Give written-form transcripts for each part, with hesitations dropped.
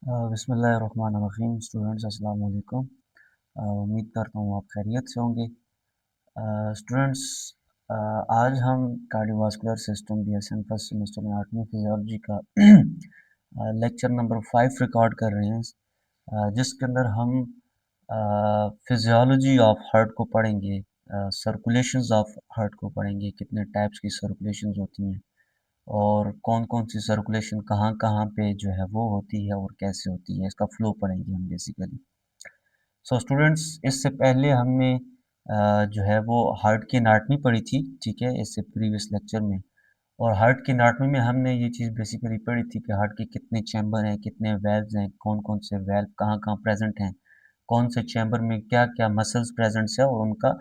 बिस्मिल्लाहिर्रहमानिर्रहीम। स्टूडेंट्स अस्सलाम वालेकुम। उम्मीद करता हूँ आप खैरियत से होंगे। स्टूडेंट्स, आज हम cardiovascular system BSN first semester में आठवीं फिजियोलॉजी का लेक्चर नंबर 5 रिकॉर्ड कर रहे हैं, जिसके अंदर हम फिजियोलॉजी ऑफ हार्ट को पढ़ेंगे, सर्कुलेशंस ऑफ हार्ट को पढ़ेंगे, कितने टाइप्स की सर्कुलेशंस होती हैं और कौन-कौन सी सर्कुलेशन कहाँ-कहाँ पे जो है वो होती है और कैसे होती है, इसका फ्लो पढ़ेंगे हम बेसिकली। सो स्टूडेंट्स, इससे पहले हमने जो है वो हार्ट की एनाटॉमी पढ़ी थी, ठीक है, इससे प्रीवियस लेक्चर में। और हार्ट की एनाटॉमी में हमने ये चीज़ बेसिकली पढ़ी थी कि हार्ट के कितने चैम्बर हैं, कितने वेल्व्स हैं, कौन-कौन से वेल्व कहाँ-कहाँ प्रेजेंट हैं, कौन से चैम्बर में क्या-क्या मसल्स प्रेजेंट्स है और उनका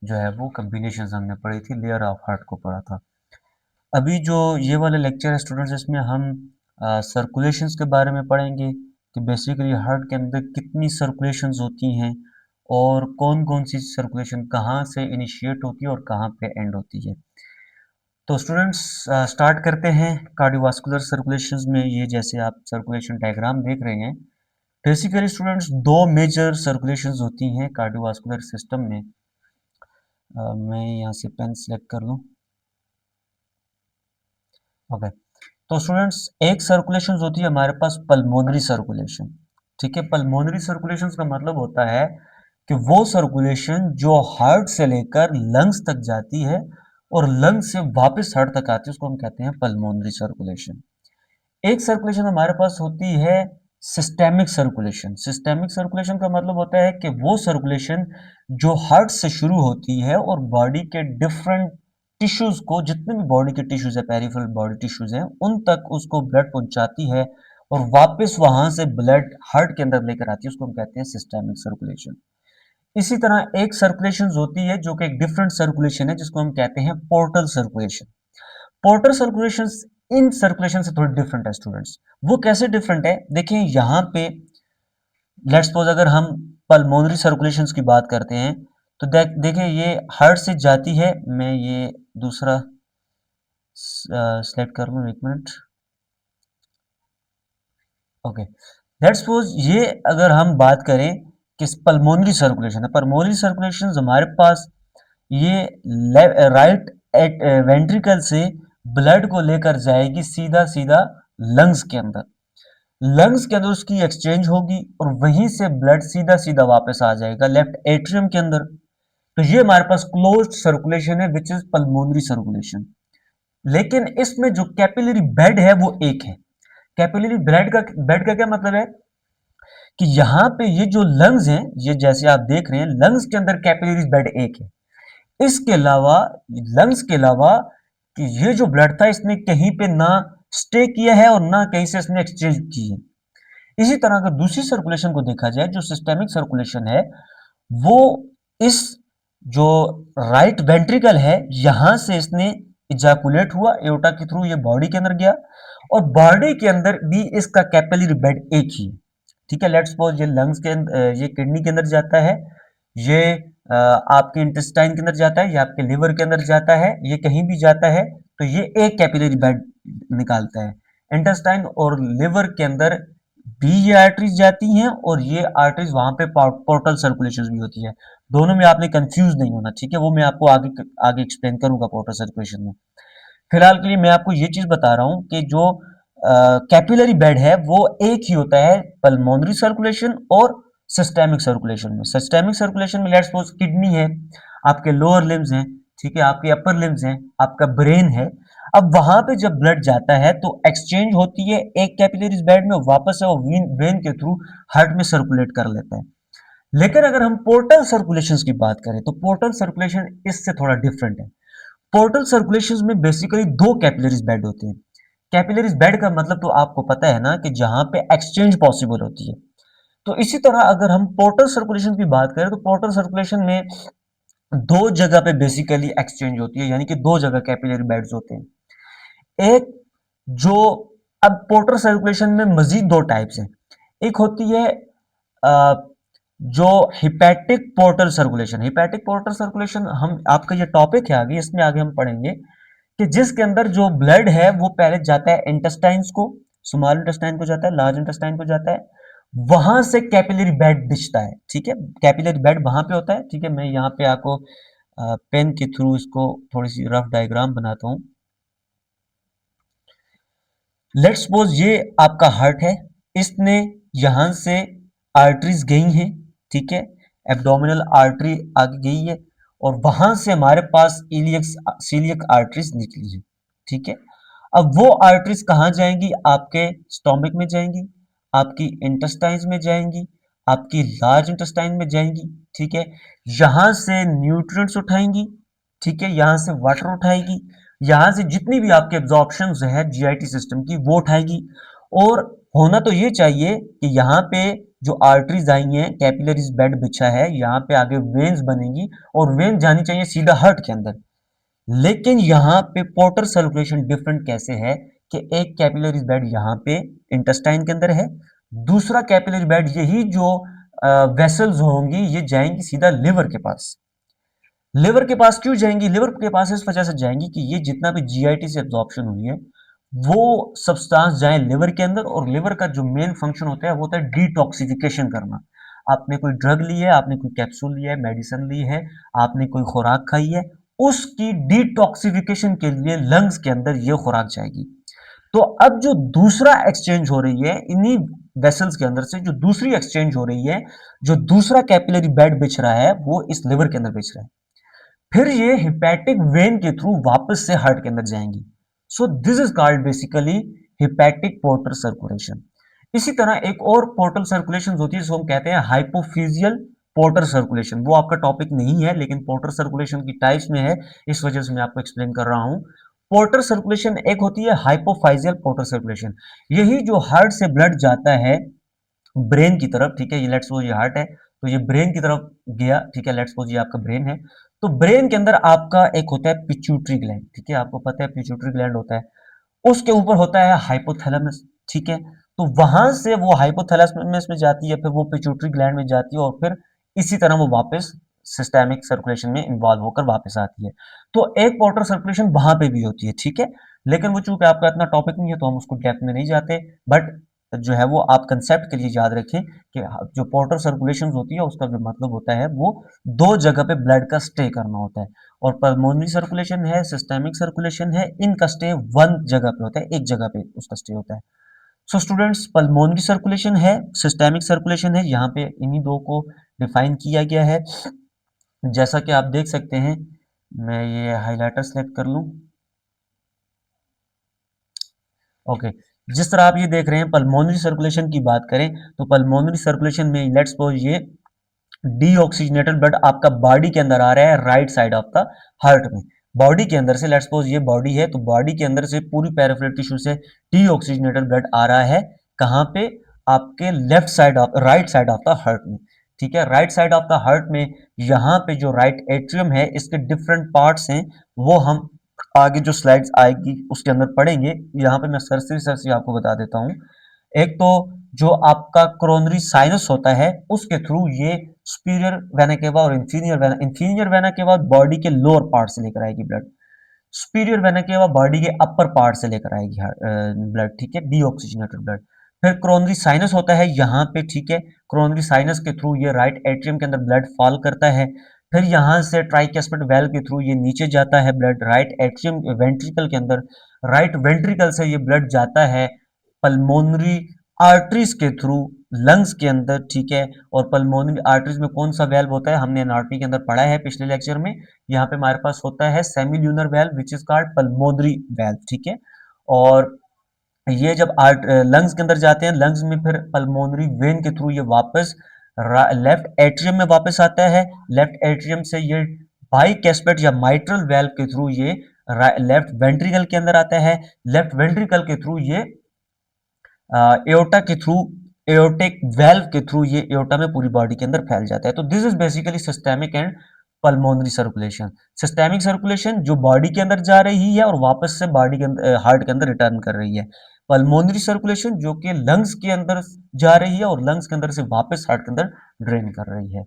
जो है वो कॉम्बिनेशंस हमने पढ़ी थी, लेयर ऑफ हार्ट को पढ़ा था। अभी जो ये वाला लेक्चर है स्टूडेंट्स, इसमें हम सर्कुलेशंस के बारे में पढ़ेंगे कि बेसिकली हार्ट के अंदर कितनी सर्कुलेशंस होती हैं और कौन-कौन सी सर्कुलेशन कहाँ से इनिशिएट होती है और कहाँ पे एंड होती है। तो स्टूडेंट्स, स्टार्ट करते हैं कार्डियोवास्कुलर सर्कुलेशंस में। ये जैसे आप सर्कुलेशन डायग्राम देख रहे हैं, बेसिकली स्टूडेंट्स दो मेजर सर्कुलेशंस होती हैं कार्डियोवास्कुलर सिस्टम में। मैं यहाँ से पेन सेलेक्ट कर लूँ। ओके। तो स्टूडेंट्स, एक सर्कुलेशन होती है हमारे पास पल्मोनरी सर्कुलेशन। ठीक है, पल्मोनरी सर्कुलेशन का मतलब होता है कि वो सर्कुलेशन जो हार्ट से लेकर लंग्स तक जाती है और लंग्स से वापस हार्ट तक आती है, उसको हम कहते हैं पल्मोनरी सर्कुलेशन। एक सर्कुलेशन हमारे पास होती है सिस्टेमिक सर्कुलेशन। सिस्टेमिक सर्कुलेशन का मतलब होता है कि वो सर्कुलेशन जो हार्ट से शुरू होती है और बॉडी के डिफरेंट टिश्यूज को, जितने भी बॉडी के टिश्यूज है, पेरिफेरल बॉडी टिश्यूज हैं, उन तक उसको ब्लड पहुंचाती है और वापस वहां से ब्लड हार्ट के अंदर लेकर आती है, उसको हम कहते हैं सिस्टेमिक सर्कुलेशन। इसी तरह एक सर्कुलेशन होती है जो कि एक डिफरेंट सर्कुलेशन है, जिसको हम कहते हैं portal circulation. Portal circulation in circulation से थोड़ी डिफरेंट है स्टूडेंट्स। वो कैसे डिफरेंट है, देखिए यहाँ पे लेट्स सपोज अगर हम पल्मोनरी सर्कुलेशन की बात करते हैं तो देखिए ये हार्ट से जाती है। मैं ये दूसरा सेलेक्ट कर लूँ, एक मिनट। ओके, लेट्स सपोज ये अगर हम बात करें कि पल्मोनरी सर्कुलेशन है, पल्मोनरी सर्कुलेशन हमारे पास ये राइट वेंट्रिकल से ब्लड को लेकर जाएगी सीधा सीधा लंग्स के अंदर। लंग्स के अंदर उसकी एक्सचेंज होगी और वहीं से ब्लड सीधा सीधा वापस आ जाएगा लेफ्ट एट्रियम के अंदर। तो ये हमारे पास क्लोज्ड सर्कुलेशन है, विच इज पल्मोनरी सर्कुलेशन। लेकिन इसमें जो कैपिलरी बेड है वो एक है। कैपिलरी बेड का क्या मतलब है कि यहाँ पे ये जो लंग्स हैं, ये जैसे आप देख रहे हैं, लंग्स के अंदर कैपिलरी बेड एक है। इसके अलावा, लंग्स के अलावा, कि ये जो ब्लड था इसने कहीं पे ना स्टे किया है और ना कहीं से इसने एक्सचेंज की है। इसी तरह अगर दूसरी सर्कुलेशन को देखा जाए, जो सिस्टेमिक सर्कुलेशन है, वो इस जो राइट वेंट्रिकल है यहां से इसने इजैकुलेट हुआ एओर्टा के थ्रू, ये बॉडी के अंदर गया और बॉडी के अंदर भी इसका कैपिलरी बेड एक ही है। ठीक है, लेट्स सपोज ये लंग्स के अंदर, ये किडनी के अंदर जाता है, ये आपके इंटेस्टाइन के अंदर जाता है, ये आपके लिवर के अंदर जाता है, ये कहीं भी जाता है तो ये एक कैपिलरी बेड निकालता है। इंटेस्टाइन और लिवर के अंदर भी ये आर्टरीज जाती हैं और ये आर्टरीज वहां पे पोर्टल सर्कुलेशन भी होती है। दोनों में आपने कंफ्यूज नहीं होना, ठीक है, वो मैं आपको आगे आगे एक्सप्लेन करूंगा पोर्टल सर्कुलेशन में। फिलहाल के लिए मैं आपको ये चीज बता रहा हूं कि जो कैपिलरी बेड है वो एक ही होता है पल्मोनरी सर्कुलेशन और सिस्टेमिक सर्कुलेशन में। सिस्टेमिक सर्कुलेशन में लेट्स सपोज किडनी है, आपके लोअर लिम्स हैं, ठीक है, आपके अपर लिम्स हैं, आपका ब्रेन है। अब वहां पे जब ब्लड जाता है तो एक्सचेंज होती है एक कैपिलरीज बेड में, वापस से वो वेन के थ्रू हार्ट में सर्कुलेट कर लेता है। लेकिन अगर हम पोर्टल सर्कुलेशन की बात करें तो पोर्टल सर्कुलेशन इससे थोड़ा डिफरेंट है। पोर्टल सर्कुलेशन में बेसिकली दो कैपिलरीज बेड होते हैं। कैपिलरीज बेड का मतलब तो आपको पता है ना, कि जहां पे एक्सचेंज पॉसिबल होती है। तो इसी तरह अगर हम पोर्टल सर्कुलेशन की बात करें तो पोर्टल सर्कुलेशन में दो जगह पे बेसिकली एक्सचेंज होती है, यानी कि दो जगह कैपिलरी बेड्स होते हैं। एक जो, अब पोर्टल सर्कुलेशन में मजीद दो टाइप्स हैं। एक होती है अ, जो hepatic portal circulation. Hepatic portal circulation हम, आपका ये टॉपिक है आगे, इसमें आगे हम पढ़ेंगे कि जिसके अंदर जो ब्लड है वो पहले जाता है इंटेस्टाइन्स को, स्मॉल इंटेस्टाइन को जाता है, लार्ज इंटेस्टाइन को जाता है, वहां से कैपिलरी बेड दिखता है, ठीक है, कैपिलरी बेड वहां पे होता है, ठीक है। मैं यहाँ पे आपको पेन के थ्रू इसको थोड़ी सी रफ डायग्राम बनाता हूँ। लेट्स सपोज ये आपका हार्ट है, इसने यहां से आर्टरीज गई हैं, ठीक है, एब्डोमिनल आर्टरी आगे गई है और वहां से हमारे पास इलियक सीलियक आर्टरीज निकली है, ठीक है। अब वो आर्टरीज कहाँ जाएंगी? आपके स्टोमक में जाएंगी, आपकी इंटेस्टाइन्स में जाएंगी, आपकी लार्ज इंटेस्टाइन में जाएंगी, ठीक है। यहां से न्यूट्रिएंट्स उठाएंगी, ठीक है, यहां से वाटर उठाएगी, यहां से जितनी भी आपके एब्जॉर्प्शन है जीआईटी सिस्टम की वो उठाएगी। और होना तो ये चाहिए कि यहाँ पे जो आर्टरीज आई हैं, कैपिलरीज बेड बिछा है, यहाँ पे आगे वेन्स बनेंगी और वेन जानी चाहिए सीधा हार्ट के अंदर। लेकिन यहाँ पे पोर्टर सर्कुलेशन डिफरेंट कैसे है कि एक कैपिलरी बेड यहाँ पे इंटेस्टाइन के अंदर है, दूसरा कैपिलरी बेड यही जो वेसल्स होंगी ये जाएंगी सीधा लिवर के पास। लिवर के पास क्यों जाएंगी? लिवर के पास इस वजह से जाएंगी कि ये जितना भी जीआईटी से एब्जॉर्प्शन हुई है वो सब्सटेंस जाए लिवर के अंदर, और लिवर का जो मेन फंक्शन होता है वो होता है डिटॉक्सिफिकेशन करना। आपने कोई ड्रग ली है, आपने कोई कैप्सूल लिया है, मेडिसिन ली है, आपने कोई खुराक खाई है, उसकी डिटॉक्सिफिकेशन के लिए लंग्स के अंदर ये खुराक जाएगी। तो अब जो दूसरा एक्सचेंज हो रही है इन्हीं वेसल्स के अंदर से, जो दूसरी एक्सचेंज हो रही है, जो दूसरा कैपिलरी बेड बिछ रहा है वो इस लिवर के अंदर बिछ रहा है, फिर ये हिपैटिक वेन के थ्रू वापस से हार्ट के अंदर जाएंगी। So this is called basically hepatic portal circulation. इसी तरह एक और पोर्टल सर्कुलेशन होती है जिसको हम कहते हैं हाइपोफिजियल पोर्टर सर्कुलेशन। वो आपका टॉपिक नहीं है लेकिन पोर्टर सर्कुलेशन की टाइप्स में है, इस वजह से मैं आपको एक्सप्लेन कर रहा हूं। पोर्टर सर्कुलेशन एक होती है हाइपोफाइजियल पोर्टर सर्कुलेशन, यही जो हार्ट से ब्लड जाता है ब्रेन की तरफ, ठीक है, ये लेट्स सपोज ये हार्ट है तो ये ब्रेन की तरफ गया, ठीक है, लेट्स सपोज ये आपका ब्रेन है, तो ब्रेन के अंदर आपका एक होता है पिट्यूटरी ग्लैंड, ठीक है, आपको पता है पिट्यूटरी ग्लैंड होता है, उसके ऊपर होता है हाइपोथैलेमस, ठीक है। तो वहां से वो हाइपोथैलेमस में जाती है, फिर वो पिट्यूटरी ग्लैंड में जाती है और फिर इसी तरह वो वापस सिस्टेमिक सर्कुलेशन में इन्वॉल्व होकर वापस आती है। तो एक पोर्टल सर्कुलेशन वहां पे भी होती है, ठीक है, लेकिन वो चूंकि आपका इतना टॉपिक नहीं है तो हम उसको डेप्थ में नहीं जाते, बट जो है वो आप कंसेप्ट के लिए याद रखें कि जो पोर्टल सर्कुलेशन होती है उसका जो मतलब होता है वो दो जगह पे ब्लड का स्टे करना होता है। और पल्मोनरी सर्कुलेशन है, सिस्टेमिक सर्कुलेशन है, इनका स्टे वन जगह पे होता है, एक जगह पे उसका स्टे होता है। सो स्टूडेंट्स, पल्मोनरी सर्कुलेशन है, सिस्टेमिक सर्कुलेशन है, यहाँ पे इन्हीं दो को डिफाइन किया गया है। जैसा कि आप देख सकते हैं, मैं ये हाइलाइटर सेलेक्ट कर लूं, ओके। जिस तरह आप ये देख रहे हैं पल्मोनरी सर्कुलेशन की बात करें तो पल्मोनरी सर्कुलेशन में लेट्स सपोज ये डीऑक्सीजनेटेड ब्लड आपका बॉडी के अंदर आ रहा है right side of the heart में, बॉडी के अंदर से, लेट्स सपोज ये बॉडी है तो बॉडी के अंदर से पूरी पेरिफेरल टिश्यू से डीऑक्सीजनेटेड ब्लड आ रहा है, कहाँ पे? आपके left side of right side of the heart में, ठीक है, right side of the heart में। यहाँ पे जो राइट एट्रियम है इसके डिफरेंट पार्ट्स हैं, वो हम आगे जो स्लाइड्स आएगी उसके अंदर पढ़ेंगे। यहाँ पे मैं सरसरी आपको बता देता हूँ। एक तो जो आपका कोरोनरी साइनस होता है उसके थ्रू ये सुपीरियर वेना केवा और इंफीरियर वेना केवा बॉडी के लोअर पार्ट से लेकर आएगी blood, superior vena cava body के अपर पार्ट से लेकर आएगी ब्लड, ठीक है, डीऑक्सीजनेटेड ब्लड। फिर कोरोनरी साइनस होता है यहाँ पे, ठीक है, कोरोनरी साइनस के थ्रू ये राइट एट्रियम के अंदर ब्लड फॉल करता है, फिर यहाँ से ट्राइकैस्पिड वेल्व के थ्रू ये नीचे जाता है ब्लड राइट एट्रियम वेंट्रिकल के अंदर, राइट वेंट्रिकल से ये ब्लड जाता है पल्मोनरी आर्टरीज के थ्रू लंग्स के अंदर, ठीक है। और पल्मोनरी आर्टरीज में कौन सा वेल्व होता है हमने एनाटॉमी के अंदर पढ़ा है पिछले लेक्चर में, यहाँ पे हमारे पास होता है semilunar valve which is called pulmonary valve, ठीक है। और ये जब लंग्स के अंदर जाते हैं, लंग्स में फिर पल्मोनरी वेन के थ्रू ये वापस लेफ्ट एट्रियम में वापस आता है, लेफ्ट एट्रियम से ये बाइकैस्पिड या माइट्रल वेल्व के थ्रू ये लेफ्ट वेंट्रिकल के अंदर आता है, लेफ्ट वेंट्रिकल के थ्रू ये एओर्टा के थ्रू, एओर्टिक वेल्व के थ्रू ये एओर्टा में पूरी बॉडी के अंदर फैल जाता है। तो this is basically systemic and pulmonary circulation. Systemic circulation जो बॉडी के अंदर जा रही है और वापस से बॉडी के अंदर हार्ट के अंदर रिटर्न कर रही है, पल्मोनरी सर्कुलेशन जो कि लंग्स के अंदर जा रही है और लंग्स के अंदर से वापस हार्ट के अंदर ड्रेन कर रही है।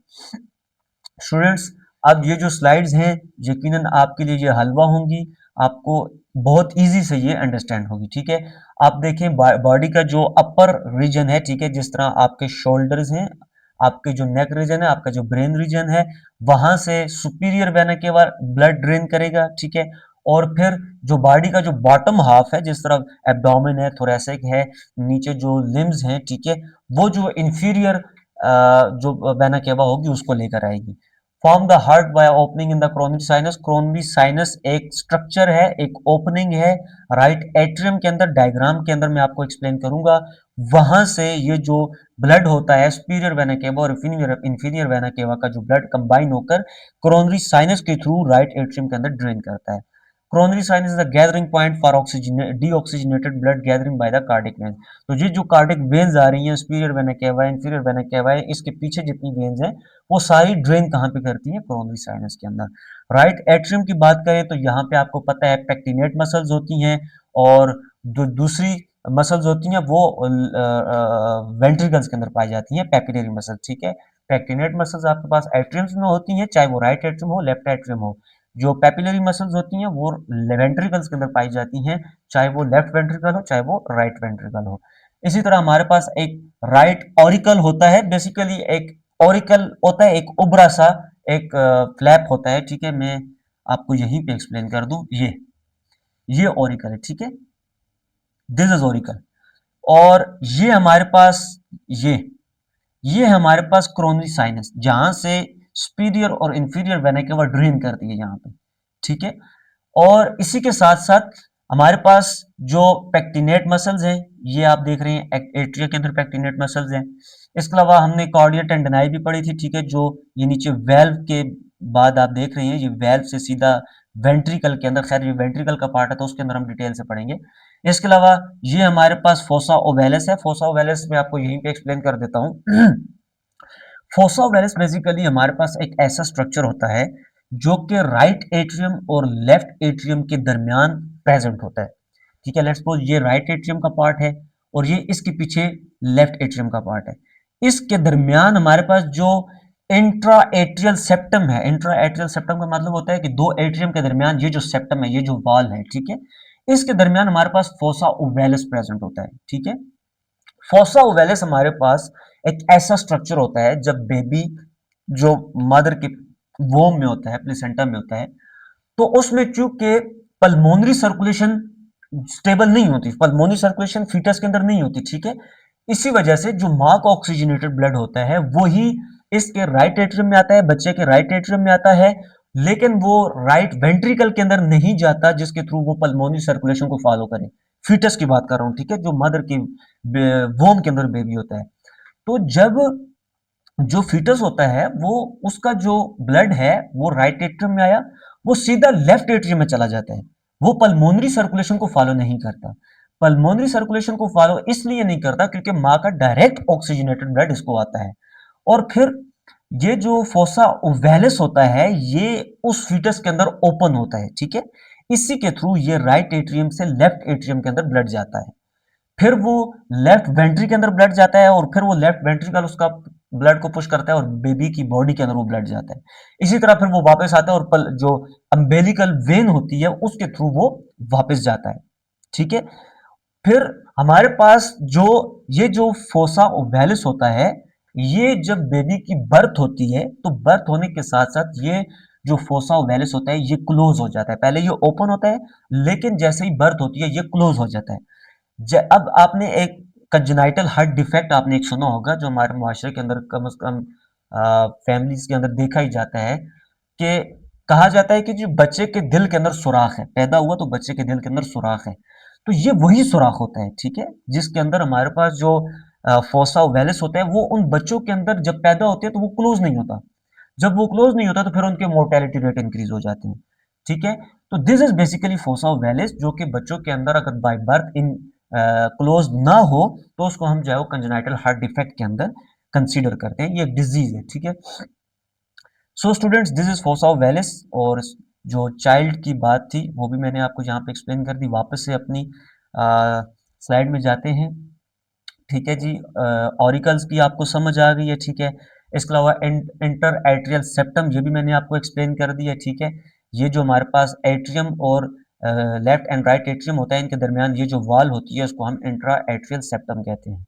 स्टूडेंट्स, अब ये जो स्लाइड्स हैं यकीनन आपके लिए ये हलवा होंगी, आपको बहुत इजी से ये अंडरस्टैंड होगी, ठीक है। आप देखें बॉडी का जो अपर रीजन है, ठीक है, जिस तरह आपके शोल्डर्स हैं, आपके जो नेक रीजन है, आपका जो ब्रेन रीजन है, वहां से superior vena cava blood drain करेगा, ठीक है। और फिर जो बॉडी का जो बॉटम हाफ है, जिस तरह एब्डोमेन है, थोरेसिक है, नीचे जो लिम्स हैं, ठीक है, वो जो इंफीरियर जो वेना केवा होगी उसको लेकर आएगी। Form the heart by opening in the coronary sinus. Coronary sinus एक स्ट्रक्चर है, एक ओपनिंग है राइट एट्रियम के अंदर। डायग्राम के अंदर मैं आपको एक्सप्लेन करूंगा। वहां से ये जो ब्लड होता है सुपीरियर वेना केवा और इंफीरियर वेना केवा का जो ब्लड कंबाइन होकर कोरोनरी साइनस के थ्रू राइट एट्रियम के अंदर ड्रेन करता है। Coronary sinus is the gathering point for deoxygenated blood gathering by the cardiac veins. तो ये जो कार्डिक वेन्स आ रही हैं, superior vena cava, inferior vena cava, इसके पीछे जितनी वेन्स हैं वो सारी ड्रेन कहाँ पे करती है? कोरोनरी साइनस के अंदर। राइट एट्रियम की बात करें तो यहाँ पे आपको पता है पेक्टिनेट मसल्स होती हैं, और जो दूसरी मसल्स होती हैं वो वेंट्रिकल्स के अंदर पाई जाती हैं, पेपिलरी मसल, ठीक है। पेक्टिनेट मसल्स आपके पास एट्रियम्स में होती हैं, चाहे वो राइट एट्रियम हो लेफ्ट एट्रियम हो। जो पेपिलरी मसल्स होती हैं वो वेंट्रिकल्स के अंदर पाई जाती हैं, चाहे वो लेफ्ट वेंट्रिकल हो चाहे वो राइट वेंट्रिकल हो। इसी तरह हमारे पास एक राइट ऑरिकल होता है, बेसिकली एक ऑरिकल होता है, एक उभरा सा एक फ्लैप होता है, ठीक है। मैं आपको यहीं पे एक्सप्लेन कर दूं, ये ऑरिकल है, ठीक है, दिस इज ऑरिकल। और ये हमारे पास ये ये हमारे पास कोरोनरी साइनस, जहां से सुपीरियर और इंफीरियर वेना केवा ड्रेन करती है यहाँ पे, ठीक है। और इसी के साथ साथ हमारे पास जो पेक्टिनेट मसल्स हैं, ये आप देख रहे हैं एट्रिया के अंदर पेक्टिनेट मसल्स हैं। इसके अलावा हमने कार्डिया टेंडनाई भी पढ़ी थी, ठीक है, जो ये नीचे वेल्व के बाद आप देख रहे हैं, ये वेल्व से सीधा वेंट्रिकल के अंदर, खैर ये वेंट्रिकल का पार्ट है तो उसके अंदर हम डिटेल से पढ़ेंगे। इसके अलावा ये हमारे पास फोसा ओवेलस है। फोसा ओवेलस में आपको यहीं पे एक्सप्लेन कर देता हूँ। फोसा ओवेलस बेसिकली हमारे पास एक ऐसा स्ट्रक्चर होता है जो कि राइट एट्रियम और लेफ्ट एट्रियम के दरमियान प्रेजेंट होता है, ठीक है। लेट्स सपोज ये राइट एट्रियम का पार्ट है और ये इसके पीछे लेफ्ट एट्रियम का पार्ट है। इसके दरमियान हमारे पास जो इंट्रा एट्रियल सेप्टम है, इंट्रा एट्रियल सेप्टम का मतलब होता है कि दो एट्रियम के दरमियान ये जो सेप्टम है, ये जो वॉल है, ठीक है, इसके दरमियान हमारे पास फोसा ओवेलस प्रेजेंट होता है, ठीक है। फोसा ओवेलस हमारे पास एक ऐसा स्ट्रक्चर होता है जब बेबी जो मदर के वोम में होता है, प्लेसेंटा में होता है, तो उसमें चूंकि पल्मोनरी सर्कुलेशन स्टेबल नहीं होती, पल्मोनरी सर्कुलेशन फीटस के अंदर नहीं होती, ठीक है। इसी वजह से जो मां का ऑक्सीजनेटेड ब्लड होता है वही इसके राइट एट्रियम में आता है, बच्चे के राइट एट्रियम में आता है, लेकिन वो राइट वेंट्रिकल के अंदर नहीं जाता जिसके थ्रू वो पल्मोनरी सर्कुलेशन को फॉलो करे। फीटस की बात कर रहा हूं, ठीक है, जो मदर के वोम के अंदर बेबी होता है। तो जब जो फीटस होता है वो उसका जो ब्लड है वो राइट एट्रियम में आया, वो सीधा लेफ्ट एट्रियम में चला जाता है, वो पल्मोनरी सर्कुलेशन को फॉलो नहीं करता। पल्मोनरी सर्कुलेशन को फॉलो इसलिए नहीं करता क्योंकि मां का डायरेक्ट ऑक्सीजनेटेड ब्लड इसको आता है। और फिर ये जो फोसा ओवेलस होता है ये उस फीटस के अंदर ओपन होता है, ठीक है। इसी के थ्रू ये राइट एट्रियम से लेफ्ट एट्रियम के अंदर ब्लड जाता है, फिर वो लेफ्ट वेंट्री के अंदर ब्लड जाता है, और फिर वो लेफ्ट वेंट्रिकल उसका ब्लड को पुश करता है और बेबी की बॉडी के अंदर वो ब्लड जाता है। इसी तरह फिर वो वापस आता है और जो अम्बेलिकल वेन होती है उसके थ्रू वो वापस जाता है, ठीक है। फिर हमारे पास जो ये जो फोसा ओवेलिस होता है, ये जब बेबी की बर्थ होती है तो बर्थ होने के साथ साथ ये जो फोसा ओवेलिस होता है ये क्लोज हो जाता है। पहले ये ओपन होता है, लेकिन जैसे ही बर्थ होती है ये क्लोज हो जाता है। अब आपने एक कंजेनाइटल हार्ट डिफेक्ट आपने एक सुना होगा, जो हमारे मुआशरे के अंदर कम से कम फैमिलीज के अंदर देखा ही जाता है, कि कहा जाता है कि जो बच्चे के दिल के अंदर सुराख है, पैदा हुआ तो बच्चे के दिल के अंदर सुराख है, तो ये वही सुराख होता है, ठीक है, जिसके अंदर हमारे पास जो फोसा ओवेलिस होता है वो उन बच्चों के अंदर जब पैदा होते हैं तो वो क्लोज नहीं होता। जब वो क्लोज नहीं होता तो फिर उनके मोर्टेलिटी रेट इंक्रीज हो जाती है, ठीक है। तो this is basically fossa ovalis, जो कि बच्चों के अंदर अगर बाय बर्थ इन क्लोज ना हो तो उसको हम जो है कंजेनाइटल हार्ट डिफेक्ट के अंदर कंसीडर करते हैं, ये एक डिजीज है, ठीक है। So students, this is fossa ovalis. और जो चाइल्ड की बात थी वो भी मैंने आपको यहाँ पे एक्सप्लेन कर दी। वापस से अपनी स्लाइड में जाते हैं, ठीक है जी। ऑरिकल्स की आपको समझ आ गई है, ठीक है। इसके अलावा इंटर एट्रियल सेप्टम, ये भी मैंने आपको एक्सप्लेन कर दिया, ठीक है। ये जो हमारे पास एट्रियम और लेफ्ट एंड राइट एट्रियम होता है, इनके दरमियान ये जो वॉल होती है उसको हम इंट्रा एट्रियल सेप्टम कहते हैं।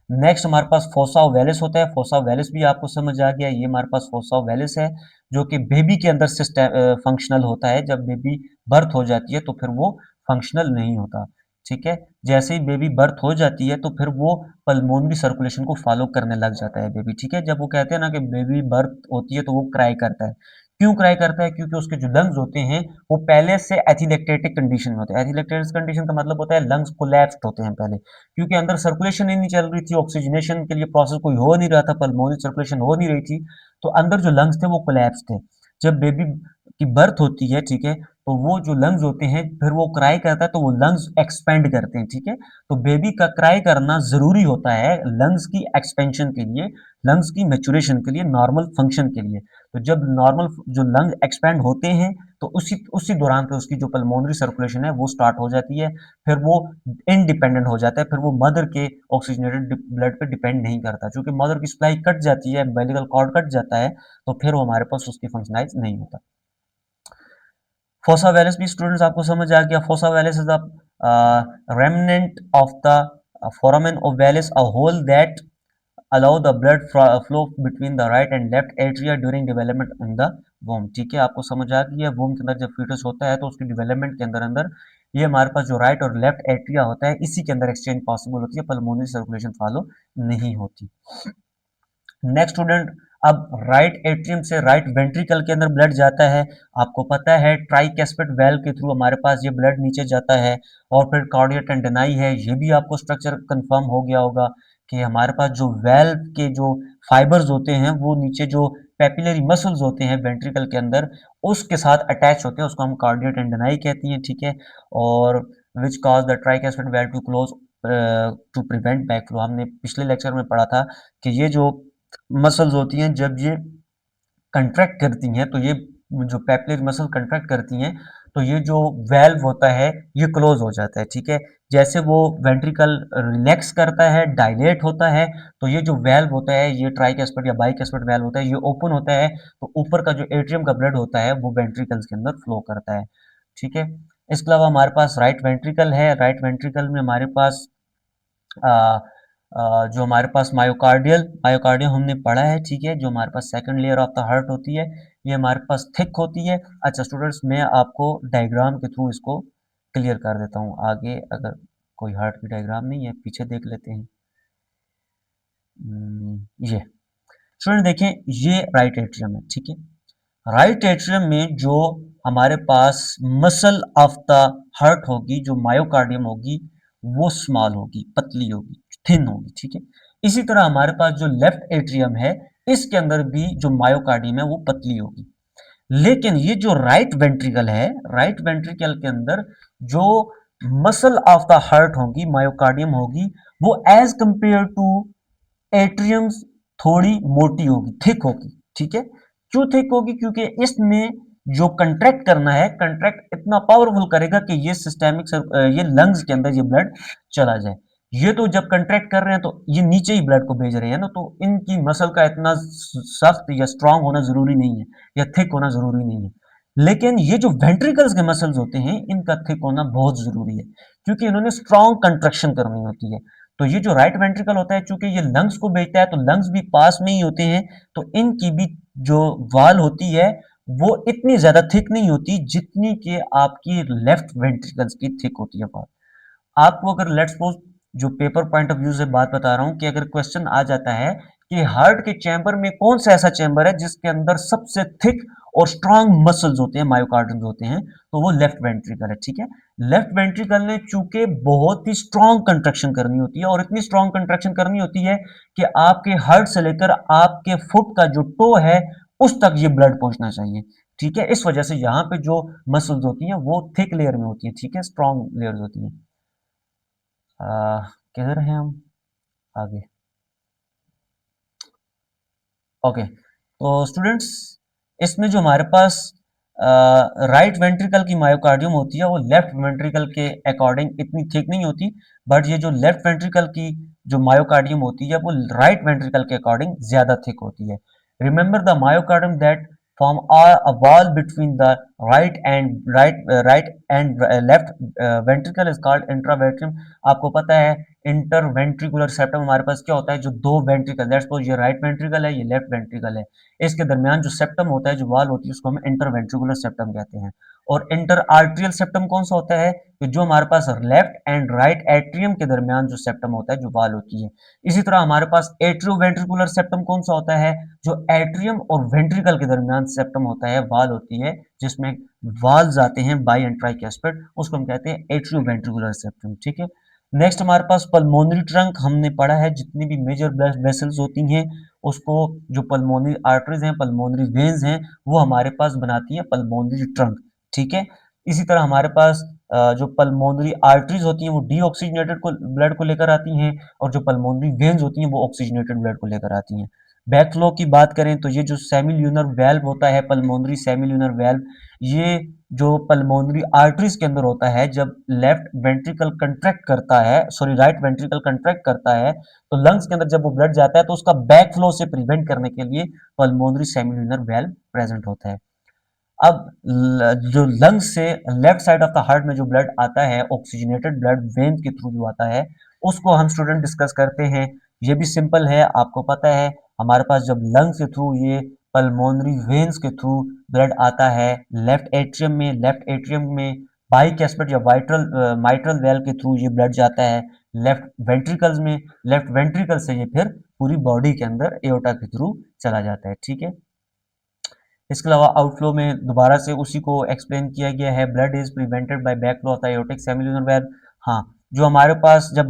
नेक्स्ट हमारे पास फोसा ओवैलिस होता है। फोसा ओवैलिस भी आपको समझ आ गया, ये हमारे पास फोसा ओवैलिस है जो कि बेबी के अंदर फंक्शनल होता है। जब बेबी बर्थ हो जाती है तो फिर वो फंक्शनल नहीं होता, ठीक है। जैसे ही बेबी बर्थ हो जाती है तो फिर वो पल्मोनरी सर्कुलेशन को फॉलो करने लग जाता है बेबी, ठीक है। जब वो कहते हैं ना कि बेबी बर्थ होती है तो वो क्राई करता है, क्यों क्राई करता है? क्योंकि उसके जो लंग्स होते हैं वो पहले से एथिलेक्टेटिक कंडीशन में होते हैं। एथिलेक्टेटिक कंडीशन का मतलब होता है लंग्स कोलैप्स्ड होते हैं पहले, क्योंकि अंदर सर्कुलेशन ही नहीं चल रही थी, ऑक्सीजनेशन के लिए प्रोसेस कोई हो नहीं रहा था, पल्मोनरी सर्कुलेशन हो नहीं रही थी, तो अंदर जो लंग्स थे वो कोलैप्स थे। जब बेबी की बर्थ होती है, ठीक है, तो वो जो लंग्स होते हैं फिर वो क्राई करता है तो वो लंग्स एक्सपेंड करते हैं, ठीक है। तो बेबी का क्राई करना जरूरी होता है लंग्स की एक्सपेंशन के लिए, लंग्स की मैच्योरेशन के लिए, नॉर्मल फंक्शन के लिए। तो जब नॉर्मल जो लंग एक्सपेंड होते हैं तो उसी उसी दौरान पे उसकी जो पल्मोनरी सर्कुलेशन है वो स्टार्ट हो जाती है, फिर वो इंडिपेंडेंट हो जाता है, फिर वो मदर के ऑक्सीजनेटेड ब्लड पे डिपेंड नहीं करता। क्योंकि मदर की सप्लाई कट जाती है, अम्बिलिकल कॉर्ड कट जाता है, तो फिर वो हमारे पास उसकी फंक्शनाइज नहीं होता। फोसा वैलिस भी स्टूडेंट्स आपको समझ आ गया। Fossa valleys is the remnant of the foramen ovalis, a hole that allow the blood flow between the right and left atria during development in the womb, ठीक है। आपको समझ आ गया, वोम के अंदर जब फीटस होता है तो उसकी डेवलपमेंट के अंदर अंदर ये हमारे पास जो राइट और लेफ्ट एट्रिया होता है इसी के अंदर एक्सचेंज पॉसिबल होती है, पल्मोनरी सर्कुलेशन फॉलो नहीं होती। नेक्स्ट स्टूडेंट, अब राइट एट्रियम से राइट वेंट्रिकल के अंदर ब्लड जाता है। आपको पता है ट्राइकैस्पिड वेल्व के थ्रू हमारे पास ये ब्लड नीचे जाता है, और फिर कार्डिया टेंडनाई है, ये भी आपको स्ट्रक्चर कंफर्म हो गया होगा कि हमारे पास जो वेल्व के जो फाइबर्स होते हैं वो नीचे जो पेपिलरी मसल्स होते हैं वेंट्रिकल के अंदर उसके साथ अटैच होते हैं, उसको हम कार्डिया टेंडनाई कहती हैं, ठीक है। और which cause the tricuspid valve to close to prevent backflow. हमने पिछले लेक्चर में पढ़ा था कि ये जो मसल्स होती हैं जब ये कंट्रैक्ट करती हैं तो ये जो पेपलरी मसल कंट्रैक्ट करती हैं तो ये जो वेल्व होता है ये क्लोज हो जाता है, ठीक है। जैसे वो वेंट्रिकल रिलैक्स करता है, डायलेट होता है, तो ये जो वेल्व होता है ये ट्राइकैस्पिड या बाइकैस्पिड वेल्व होता है, ये ओपन होता है, तो ऊपर का जो एट्रियम का ब्लड होता है वो वेंट्रिकल्स के अंदर फ्लो करता है, ठीक है। इसके अलावा हमारे पास राइट वेंट्रिकल है। राइट वेंट्रिकल में हमारे पास जो हमारे पास मायोकार्डियल मायोकार्डियम हमने पढ़ा है, ठीक है, जो हमारे पास second layer of the heart होती है, ये हमारे पास थिक होती है। अच्छा स्टूडेंट्स, मैं आपको डायग्राम के थ्रू इसको क्लियर कर देता हूँ आगे, अगर कोई हार्ट की डायग्राम नहीं है पीछे देख लेते हैं। ये स्टूडेंट देखें, ये राइट एट्रियम है, ठीक है। राइट एट्रियम में जो हमारे पास मसल ऑफ द हार्ट होगी, जो मायोकार्डियम होगी, वो स्मॉल होगी, पतली होगी, थिन होगी, ठीक है। इसी तरह हमारे पास जो लेफ्ट एट्रियम है इसके अंदर भी जो मायोकार्डियम है वो पतली होगी। लेकिन ये जो राइट वेंट्रिकल है, राइट वेंट्रिकल के अंदर जो मसल ऑफ द हार्ट होगी, मायोकार्डियम होगी, वो एज कंपेयर टू एट्रियम्स थोड़ी मोटी होगी, थिक होगी, ठीक है। क्यों थिक होगी? क्योंकि इसने जो कंट्रैक्ट करना है, कंट्रैक्ट इतना पावरफुल करेगा कि ये सिस्टेमिक ये लंग्स के अंदर ये ब्लड चला जाए। ये तो जब कंट्रैक्ट कर रहे हैं तो ये नीचे ही ब्लड को भेज रहे हैं ना, तो इनकी मसल का इतना सख्त या स्ट्रांग होना जरूरी नहीं है या थिक होना जरूरी नहीं है। लेकिन ये जो वेंट्रिकल्स के मसल्स होते हैं इनका थिक होना बहुत जरूरी है, क्योंकि इन्होंने स्ट्रांग कंट्रक्शन करनी होती है। तो ये जो राइट वेंट्रिकल होता है, चूंकि ये लंग्स को भेजता है तो लंग्स भी पास में ही होते हैं, तो इनकी भी जो वाल होती है वो इतनी ज्यादा थिक नहीं होती जितनी कि आपकी लेफ्ट वेंट्रिकल्स की थिक होती है वाल। आपको अगर लेट्स सपोज जो पेपर पॉइंट ऑफ व्यू से बात बता रहा हूं कि अगर क्वेश्चन आ जाता है कि हार्ट के चैम्बर में कौन सा ऐसा चैम्बर है जिसके अंदर सबसे थिक और स्ट्रांग मसल्स होते हैं, मायोकार्डियम होते हैं, तो वो लेफ्ट वेंट्रिकल है, ठीक है। लेफ्ट वेंट्रिकल ने चूंकि बहुत ही स्ट्रांग कंट्रक्शन करनी होती है और इतनी स्ट्रांग कंट्रक्शन करनी होती है कि आपके हार्ट से लेकर आपके फुट का जो टो है उस तक ये ब्लड पहुंचना चाहिए, ठीक है। इस वजह से यहाँ पे जो मसल्स होती हैं वो थिक लेयर में होती है, ठीक है, स्ट्रांग लेयर्स होती हैं। किधर हैं हम? आगे। ओके, तो स्टूडेंट्स इसमें जो हमारे पास राइट वेंट्रिकल की मायोकार्डियम होती है वो लेफ्ट वेंट्रिकल के अकॉर्डिंग इतनी थिक नहीं होती, बट ये जो लेफ्ट वेंट्रिकल की जो मायोकार्डियम होती है वो राइट वेंट्रिकल के अकॉर्डिंग ज्यादा थिक होती है। Remember the myocardium that form a wall between the right and left ventricle is called intraventricle. आपको पता है इंटरवेंट्रिकुलर सेप्टम हमारे पास क्या होता है, जो दो वेंट्रिकल, लेट्स सपोज ये राइट वेंट्रिकल है, ये लेफ्ट वेंट्रिकल है, इसके दरमियान जो सेप्टम होता है, जो वॉल होती है, उसको हम इंटरवेंट्रिकुलर सेप्टम कहते हैं। और इंटर आर्ट्रियल सेप्टम कौन सा होता है, कि जो हमारे पास लेफ्ट एंड राइट एट्रियम के दरमियान जो सेप्टम होता है, जो वॉल होती है। इसी तरह हमारे पास एट्रियोवेंट्रिकुलर सेप्टम कौन सा होता है, जो एट्रियम और वेंट्रिकल के दरमियान सेप्टम होता है, वॉल होती है, जिसमें वॉल्स आते हैं बाई एंड ट्राइकैस्पिड, उसको हम कहते हैं एट्रियोवेंट्रिकुलर सेप्टम। ठीक है। नेक्स्ट हमारे पास पल्मोनरी ट्रंक हमने पढ़ा है, जितनी भी मेजर ब्लड वेसल्स होती हैं उसको, जो पल्मोनरी आर्टरीज हैं, पल्मोनरी वेन्स हैं, वो हमारे पास बनाती हैं पल्मोनरी ट्रंक। ठीक है। इसी तरह हमारे पास जो पल्मोनरी आर्टरीज होती हैं वो डीऑक्सीजनेटेड को ब्लड को लेकर आती हैं, और जो पल्मोनरी वेन्स होती हैं वो ऑक्सीजनेटेड ब्लड को लेकर आती हैं। बैक फ्लो की बात करें तो ये जो सेमिल्यूनर वेल्व होता है, पल्मोनरी सेमिल्यूनर वेल्व, ये जो पल्मोनरी आर्टरीज के अंदर होता है, जब लेफ्ट वेंट्रिकल कंट्रैक्ट करता है, सॉरी राइट वेंट्रिकल कंट्रैक्ट करता है, तो लंग्स के अंदर जब वो ब्लड जाता है तो उसका बैक फ्लो से प्रिवेंट करने के लिए पल्मोनरी सेमिल्यूनर वेल्व प्रेजेंट होता है। अब जो लंग्स से left side of the heart में जो ब्लड आता है, ऑक्सीजनेटेड ब्लड वेन के थ्रू जो आता है, उसको हम स्टूडेंट डिस्कस करते हैं। ये भी सिंपल है, आपको पता है, हमारे पास जब लंग्स के थ्रू, ये पल्मोनरी वेन्स के थ्रू ब्लड आता है लेफ्ट एट्रियम में बाइकैस्पिड या माइट्रल वेल के थ्रू ये ब्लड जाता है लेफ्ट वेंट्रिकल्स में, लेफ्ट वेंट्रिकल से ये फिर पूरी बॉडी के अंदर एओर्टा के थ्रू चला जाता है। ठीक है। इसके अलावा आउटफ्लो में दोबारा से उसी को एक्सप्लेन किया गया है, blood is prevented by backflow of the aortic semilunar valve. हाँ, जो हमारे पास जब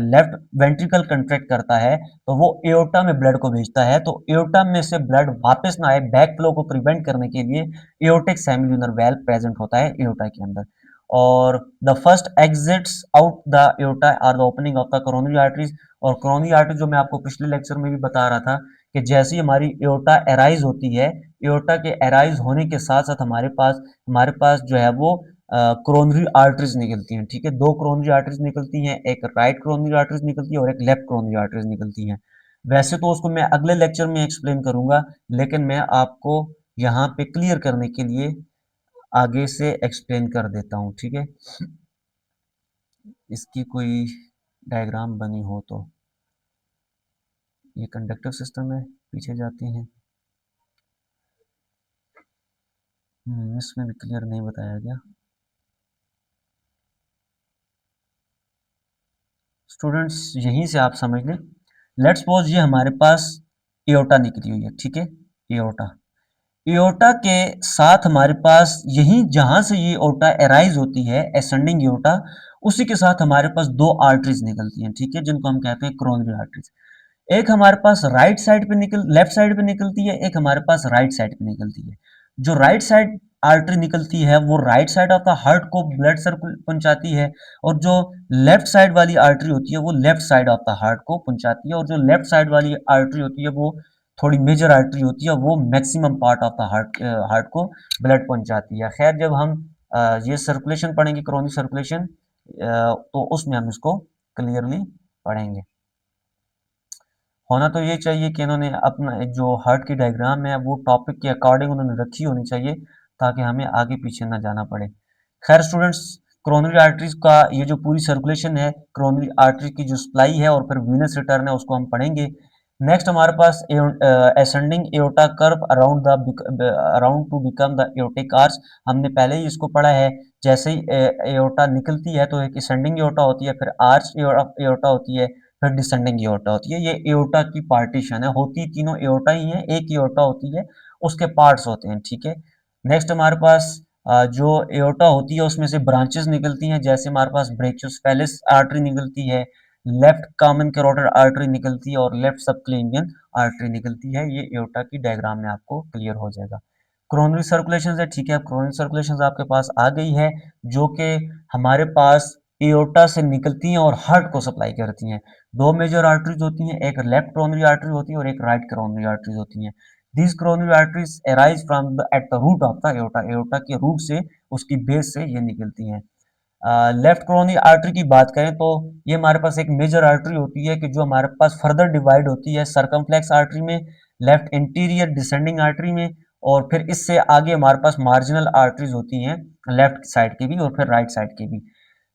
लेफ्ट वेंट्रिकल कंट्रैक्ट करता है तो वो एओर्टा में ब्लड को भेजता है, तो एओर्टा में से ब्लड वापस ना आए, बैक फ्लो को प्रिवेंट करने के लिए एओर्टिक सेमिल्यूनर वेल्व प्रेजेंट होता है एओर्टा के अंदर। और the first exits out the aorta are the opening of the coronary arteries. और कोरोनरी आर्टरी जो मैं आपको पिछले लेक्चर में भी बता रहा था, कि जैसे ही हमारी एओर्टा एराइज होती है, एओर्टा के एराइज होने के साथ साथ हमारे पास जो है वो कोरोनरी आर्टरीज निकलती हैं। ठीक है। दो कोरोनरी आर्टरीज निकलती हैं, एक राइट कोरोनरी आर्टरीज निकलती है और एक लेफ्ट कोरोनरी आर्टरीज निकलती हैं। वैसे तो उसको मैं अगले लेक्चर में एक्सप्लेन करूंगा, लेकिन मैं आपको यहाँ पे क्लियर करने के लिए आगे से एक्सप्लेन कर देता हूँ। ठीक है। इसकी कोई डायग्राम बनी हो तो, ये कंडक्टिव सिस्टम है, पीछे जाते हैं। इसमें भी क्लियर नहीं बताया गया। स्टूडेंट्स यहीं से आप समझ लें, लेट्स सपोज ये हमारे पास एओर्टा निकली हुई है। ठीक है। एओर्टा, एओर्टा के साथ हमारे पास यहीं जहां से ये एओर्टा एराइज होती है, एसेंडिंग एओर्टा, उसी के साथ हमारे पास दो आर्टरीज निकलती हैं। ठीक है। जिनको हम कहते हैं कोरोनरी आर्टरीज। एक हमारे पास लेफ्ट साइड पे निकलती है, एक हमारे पास राइट साइड पे निकलती है। जो राइट साइड आर्टरी निकलती है वो right side of the heart को ब्लड सर्कुल पहुंचाती है, और जो लेफ्ट साइड वाली आर्टरी होती है वो left side of the heart को पहुंचाती है, और जो लेफ्ट साइड वाली आर्टरी होती है वो थोड़ी मेजर आर्टरी होती है, वो maximum part of the heart को ब्लड पहुंचाती है। खैर, जब हम ये सर्कुलेशन पढ़ेंगे, कोरोनरी सर्कुलेशन, तो उसमें हम इसको क्लियरली पढ़ेंगे। होना तो ये चाहिए कि इन्होंने अपना जो हार्ट की डायग्राम है वो टॉपिक के अकॉर्डिंग उन्होंने रखी होनी चाहिए, ताकि हमें आगे पीछे ना जाना पड़े। खैर स्टूडेंट्स, कोरोनरी आर्टरीज का ये जो पूरी सर्कुलेशन है, कोरोनरी आर्टरी की जो सप्लाई है और फिर वीनस रिटर्न है, उसको हम पढ़ेंगे। नेक्स्ट हमारे पास ascending aorta curve around to become the aortic arch. हमने पहले ही इसको पढ़ा है। जैसे ही एओर्टा निकलती है तो एक असेंडिंग एओर्टा होती है, फिर आर्च एओर्टा होती है, फिर डिसेंडिंग एओर्टा होती है। ये एओर्टा की पार्टीशन है, होती तीनों एओर्टा ही है, एक एओर्टा होती है, उसके पार्ट्स होते हैं। ठीक है। नेक्स्ट हमारे पास जो एओर्टा होती है उसमें से ब्रांचेस निकलती हैं, जैसे हमारे पास ब्रेचियोस्फेलिस आर्टरी निकलती है, लेफ्ट कॉमन कैरोटिड आर्टरी निकलती है और लेफ्ट सबक्लेवियन आर्टरी निकलती है। ये एओर्टा की डायग्राम में आपको क्लियर हो जाएगा। कोरोनरी सर्कुलेशन है। ठीक है। कोरोनरी सर्कुलेशन आपके पास आ गई है, जो कि हमारे पास एओर्टा से निकलती हैं और हार्ट को सप्लाई करती हैं। दो मेजर आर्टरीज होती हैं, एक लेफ्ट कोरोनरी आर्टरी होती है और एक राइट कोरोनरी आर्टरीज होती हैं। These coronary arteries arise from at the root of the aorta। aorta के रूट से, उसकी बेस से ये निकलती हैं। लेफ्ट कोरोनरी आर्टरी की बात करें तो ये हमारे पास एक मेजर आर्टरी होती है, कि जो हमारे पास फर्दर डिवाइड होती है सर्कमफ्लेक्स आर्टरी में, लेफ्ट इंटीरियर डिसेंडिंग आर्टरी में, और फिर इससे आगे हमारे पास मार्जिनल आर्टरीज होती हैं, लेफ्ट साइड की भी और फिर राइट साइड की भी।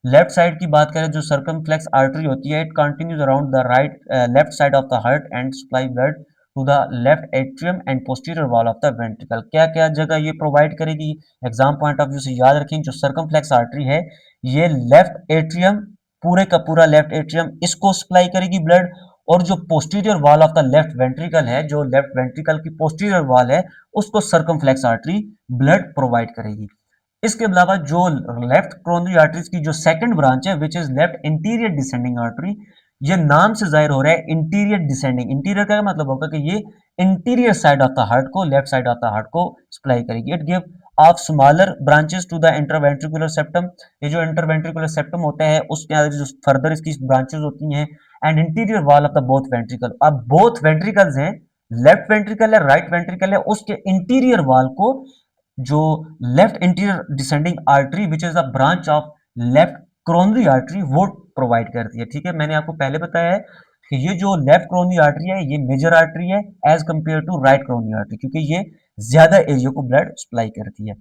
लेफ्ट साइड की बात करें, जो सर्कमफ्लेक्स आर्टरी होती है, it continues around the right left side of the heart and supply blood to the left atrium and posterior wall of the ventricle. क्या क्या जगह ये प्रोवाइड करेगी, एग्जाम पॉइंट ऑफ व्यू से याद रखें, जो सर्कमफ्लेक्स आर्टरी है ये लेफ्ट एट्रियम, पूरे का पूरा लेफ्ट एट्रियम इसको सप्लाई करेगी ब्लड, और जो posterior wall of the left ventricle है, जो लेफ्ट वेंट्रिकल की पोस्टीरियर वॉल है, उसको सर्कमफ्लेक्स आर्टरी ब्लड प्रोवाइड करेगी। इसके अलावा जो लेफ्ट कोरोनरी आर्टरीज की जो सेकंड ब्रांच है, which is left interior descending artery, ये नाम से जाहिर हो रहा है इंटीरियर डिसेंडिंग। इंटीरियर का मतलब होगा कि ये interior side of the heart को, left side of the heart को सप्लाई करेगी। It give off smaller branches to the interventricular septum, ये जो इंटरवेंट्रिकुलर सेप्टम होता है उसके आगे जो फर्दर इसकी ब्रांचेस होती हैं, and interior wall of the both ventricle. अब बोथ वेंट्रिकल्स हैं, लेफ्ट वेंट्रिकल है, राइट वेंट्रिकल है, उसके इंटीरियर वॉल को जो left interior descending artery which is a branch of left coronary artery वो प्रोवाइड करती है। ठीक है, मैंने आपको पहले बताया है कि ये जो लेफ्ट कोरोनरी आर्टरी है ये मेजर आर्टरी है as compare to right coronary artery, क्योंकि ये ज्यादा एरिया को ब्लड सप्लाई करती है।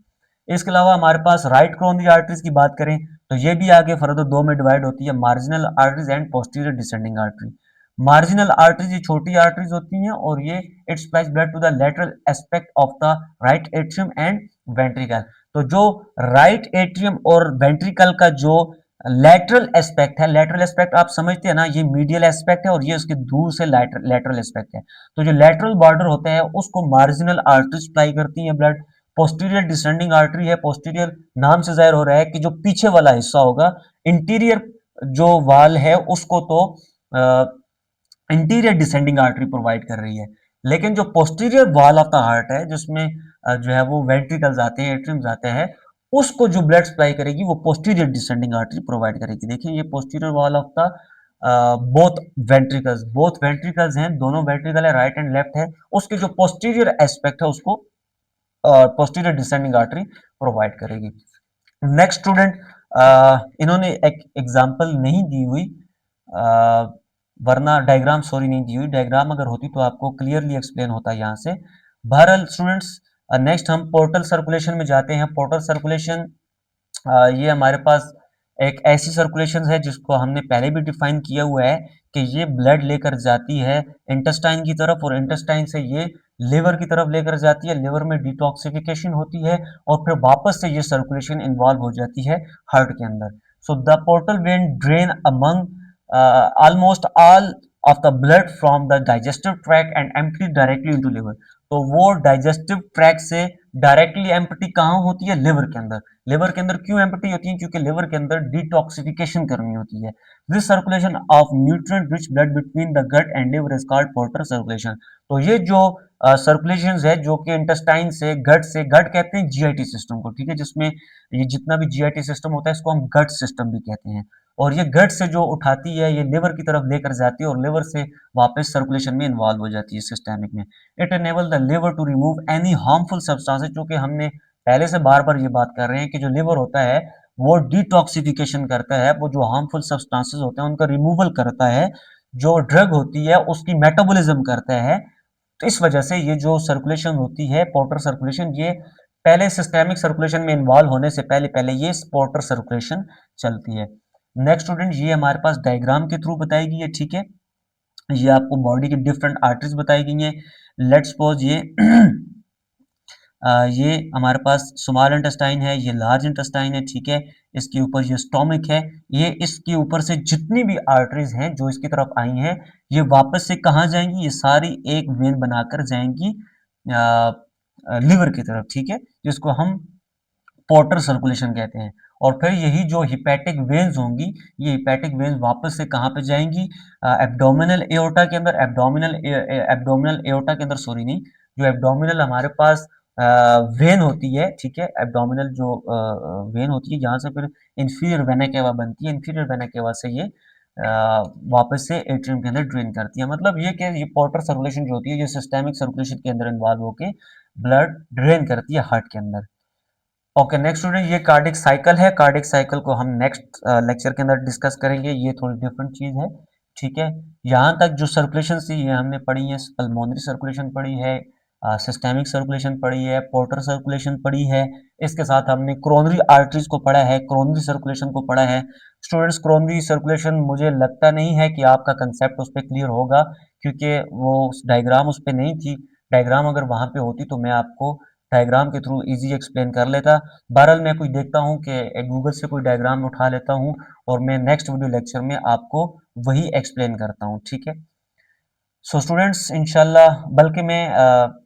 इसके अलावा हमारे पास राइट कोरोनरी आर्टरीज की बात करें तो ये भी आगे फर्दर दो में डिवाइड होती है, marginal arteries and posterior descending artery. Marginal arteries ये छोटी आर्टरीज होती हैं और ये it supplies blood to the lateral aspect of the right atrium and ventricle. तो जो राइट एट्रियम और वेंट्रिकल का जो लेटरल एस्पेक्ट है, लेटरल एस्पेक्ट आप समझते हैं ना, ये मीडियल एस्पेक्ट है और ये उसके दूर से लेटरल एस्पेक्ट है। तो जो लेटरल बॉर्डर होते हैं उसको मार्जिनल आर्टरी सप्लाई करती है ब्लड। पोस्टीरियर डिसेंडिंग आर्टरी है, पोस्टीरियर नाम से जाहिर हो रहा है कि जो पीछे वाला हिस्सा होगा, इंटीरियर जो वाल है उसको तो इंटीरियर डिसेंडिंग आर्टरी प्रोवाइड कर रही है, लेकिन जो posterior wall of the heart है जिसमें जो है वो वेंट्रिकल्स आते हैं, एट्रियम्स आते हैं, उसको जो ब्लड सप्लाई करेगी वो पोस्टीरियर डिसेंडिंग आर्टरी प्रोवाइड करेगी। देखिए ये posterior wall of the both ventricles हैं, दोनों वेंट्रिकल है, राइट एंड लेफ्ट है, उसके जो पोस्टीरियर एस्पेक्ट है उसको पोस्टीरियर डिसेंडिंग आर्टरी प्रोवाइड करेगी। नेक्स्ट स्टूडेंट, इन्होंने एक एग्जांपल नहीं दी हुई, वरना डायग्राम सॉरी नहीं दी हुई, डायग्राम अगर होती तो आपको क्लियरली एक्सप्लेन होता है यहाँ से। बहरहाल स्टूडेंट्स, नेक्स्ट हम पोर्टल सर्कुलेशन में जाते हैं। पोर्टल सर्कुलेशन ये हमारे पास एक ऐसी सर्कुलेशन है जिसको हमने पहले भी डिफाइन किया हुआ है कि ये ब्लड लेकर जाती है इंटेस्टाइन की तरफ, और इंटेस्टाइन से ये लिवर की तरफ लेकर जाती है, लिवर में डिटॉक्सिफिकेशन होती है और फिर वापस से ये सर्कुलेशन इन्वॉल्व हो जाती है हार्ट के अंदर। So the portal vein drain among almost all of the blood from the digestive track and empty directly into liver. तो वो डाइजेस्टिव ट्रैक से डायरेक्टली एम्प्टी कहाँ होती है, लिवर के अंदर। लिवर के अंदर क्यों एम्प्टी होती है, क्योंकि लिवर के अंदर डिटॉक्सिफिकेशन करनी होती है। This circulation of nutrient rich blood between the gut and liver is called portal circulation. तो ये जो सर्कुलेशन है जो कि इंटेस्टाइन से, गट कहते हैं जीआईटी सिस्टम को, ठीक है, जिसमें ये जितना भी जीआईटी सिस्टम होता है इसको हम गट सिस्टम भी कहते हैं, और ये गट से जो उठाती है ये लिवर की तरफ लेकर जाती है और लिवर से वापस सर्कुलेशन में इन्वॉल्व हो जाती है सिस्टेमिक में। It enable the liver to remove any harmful substances, जो कि हमने पहले से बार बार ये बात कर रहे हैं कि जो लिवर होता है वो डिटॉक्सिफिकेशन करता है, वो जो हार्मफुल सब्सटेंसेस होते हैं उनका रिमूवल करता है, जो ड्रग होती है उसकी मेटाबॉलिज्म करता है। तो इस वजह से ये जो सर्कुलेशन होती है पोर्टर सर्कुलेशन, ये पहले सिस्टेमिक सर्कुलेशन में इन्वॉल्व होने से पहले पहले ये पोर्टर सर्कुलेशन चलती है। नेक्स्ट स्टूडेंट, ये हमारे पास डायग्राम के थ्रू बताई गई है, ठीक है, ये आपको बॉडी की डिफरेंट आर्टरीज बताई गई हैं। लेट्स सपोज ये हमारे पास स्मॉल इंटेस्टाइन है, ये लार्ज इंटेस्टाइन है, ठीक है, इसके ऊपर ये स्टोमिक है, ये इसके ऊपर से जितनी भी आर्टरीज हैं जो इसकी तरफ आई हैं ये वापस से कहाँ जाएंगी, ये सारी एक वेन बनाकर जाएंगी लिवर की तरफ, ठीक है, जिसको हम पोर्टर सर्कुलेशन कहते हैं। और फिर यही जो हिपैटिक वेन्स होंगी, ये हिपैटिक वेन्स वापस से कहाँ पे जाएंगी, एब्डोमिनल एओर्टा के अंदर, एब्डोमिनल एओर्टा के अंदर, सॉरी नहीं, जो एब्डोमिनल हमारे पास वेन होती है, ठीक है, एब्डोमिनल जो वेन होती है यहाँ से फिर इंफीरियर वेना केवा बनती है, इंफीरियर वेना केवा से ये वापस से एट्रियम के अंदर ड्रेन करती है। मतलब ये कि ये पोर्टर सर्कुलेशन जो होती है ये सिस्टेमिक सर्कुलेशन के अंदर इन्वॉल्व होकर ब्लड ड्रेन करती है हार्ट के अंदर। ओके, नेक्स्ट स्टूडेंट, ये कार्डिक साइकिल है, कार्डिक साइकिल को हम नेक्स्ट लेक्चर के अंदर डिस्कस करेंगे, ये थोड़ी डिफरेंट चीज है, ठीक है। यहाँ तक जो सर्कुलेशन थी ये हमने पढ़ी है, पल्मोनरी सर्कुलेशन पढ़ी है, सिस्टेमिक सर्कुलेशन पढ़ी है, पोर्टर सर्कुलेशन पढ़ी है, इसके साथ हमने कोरोनरी आर्टरीज को पढ़ा है, कोरोनरी सर्कुलेशन को पढ़ा है। स्टूडेंट्स, कोरोनरी सर्कुलेशन मुझे लगता नहीं है कि आपका कंसेप्ट उस पर क्लियर होगा, क्योंकि वो डायग्राम उस पर नहीं थी। डायग्राम अगर वहाँ पे होती तो मैं आपको डायग्राम के थ्रू इजी एक्सप्लेन कर लेता। बहरहाल मैं कोई देखता हूँ कि गूगल से कोई डायग्राम उठा लेता हूँ और मैं नेक्स्ट वीडियो लेक्चर में आपको वही एक्सप्लेन करता हूँ, ठीक है। सो स्टूडेंट्स, इंशाल्लाह बल्कि मैं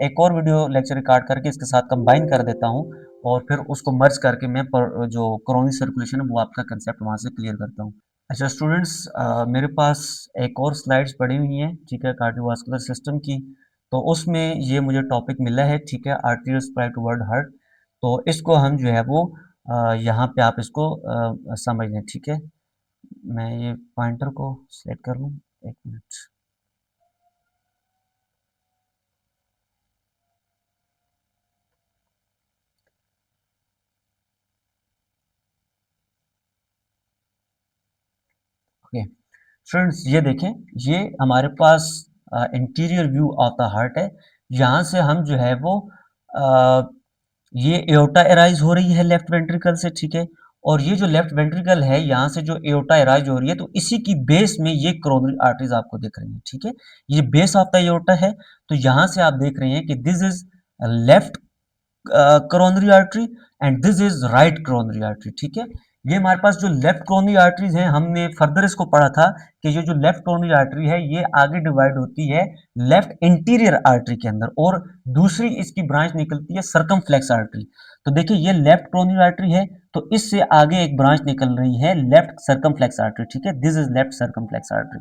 एक और वीडियो लेक्चर रिकॉर्ड करके इसके साथ कंबाइन कर देता हूँ और फिर उसको मर्ज करके मैं जो कोरोनरी सर्कुलेशन है वो आपका कंसेप्ट वहाँ से क्लियर करता हूँ। अच्छा स्टूडेंट्स, मेरे पास एक और स्लाइड्स पड़ी हुई हैं, ठीक है, कार्डियोवास्कुलर सिस्टम की। तो उसमें ये मुझे टॉपिक मिला है, ठीक है, आर्टीरियल सप्लाई टुवर्ड हार्ट। तो इसको हम जो है वो यहाँ पे आप इसको समझ लें, ठीक है। मैं ये पॉइंटर को सेलेक्ट कर लूँ, एक मिनट। ओके स्टूडेंट्स, ये देखें, ये हमारे पास interior view of the heart है। यहाँ से हम जो है वो आ, ये एओर्टा एराइज हो रही है लेफ्ट वेंट्रिकल से, ठीक है। और ये जो लेफ्ट वेंट्रिकल है, यहाँ से जो एओर्टा एराइज हो रही है, तो इसी की बेस में ये कोरोनरी आर्टरीज आपको दिख रही है, ठीक है। ये बेस ऑफ द एओर्टा है। तो यहाँ से आप देख रहे हैं कि this is left coronary artery and this is right coronary artery, ठीक है। ये हमारे पास जो लेफ्ट कोरोनरी आर्टरीज हैं, हमने फर्दर इसको पढ़ा था कि ये जो लेफ्ट कोरोनरी आर्टरी है ये आगे डिवाइड होती है लेफ्ट इंटीरियर आर्टरी के अंदर, और दूसरी इसकी ब्रांच निकलती है सर्कमफ्लेक्स आर्टरी। तो देखिए, ये लेफ्ट कोरोनरी आर्टरी है, तो इससे आगे एक ब्रांच निकल रही है लेफ्ट सर्कमफ्लेक्स आर्टरी, ठीक है। This is left circumflex artery.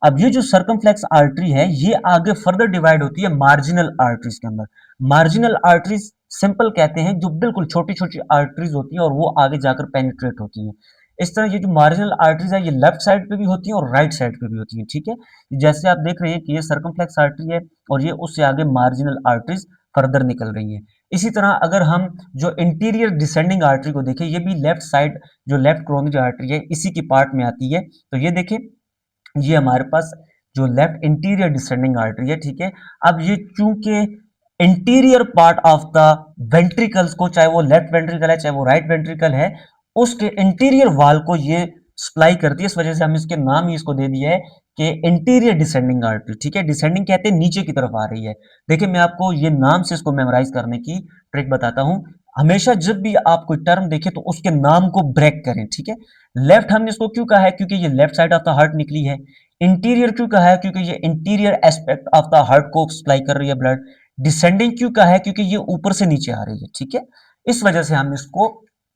अब ये जो सर्कमफ्लेक्स आर्टरी है ये आगे फर्दर डिवाइड होती है मार्जिनल आर्टरीज के अंदर। मार्जिनल आर्टरीज सिंपल कहते हैं जो बिल्कुल छोटी छोटी आर्टरीज होती हैं और वो आगे जाकर पेनिट्रेट होती हैं। इस तरह ये जो मार्जिनल आर्टरीज है ये लेफ्ट साइड पे भी होती हैं और राइट साइड पे भी होती हैं, ठीक है। जैसे आप देख रहे हैं कि ये सर्कमफ्लेक्स आर्टरी है और ये उससे आगे मार्जिनल आर्टरीज फर्दर निकल रही हैं। इसी तरह अगर हम जो इंटीरियर डिसेंडिंग आर्टरी को देखें, ये भी लेफ्ट साइड जो लेफ्ट कोरोनरी आर्टरी है इसी की पार्ट में आती है। तो ये देखें, ये हमारे पास जो लेफ्ट इंटीरियर डिसेंडिंग आर्टरी है, ठीक है। अब ये चूंकि interior part of the ventricles को, चाहे वो लेफ्ट वेंट्रिकल है चाहे वो राइट वेंट्रिकल है, उसके इंटीरियर वाल को ये सप्लाई करती है। इस वजह से हम इसके नाम ही इसको दे दिया है कि इंटीरियर डिसेंडिंग आर्टरी, ठीक है। डिसेंडिंग कहते हैं नीचे की तरफ आ रही है। देखिए, मैं आपको ये नाम से इसको मेमोराइज करने की ट्रिक बताता हूं। हमेशा जब भी आप कोई टर्म देखें तो उसके नाम को ब्रेक करें, ठीक है। लेफ्ट हमने इसको क्यों कहा है? क्योंकि ये left side of the heart निकली है। इंटीरियर क्यों कहा है? क्योंकि ये interior aspect of the heart को सप्लाई कर रही है ब्लड। डिसेंडिंग क्यों कहा है? क्योंकि ये ऊपर से नीचे आ रही है, ठीक है। इस वजह से हम इसको,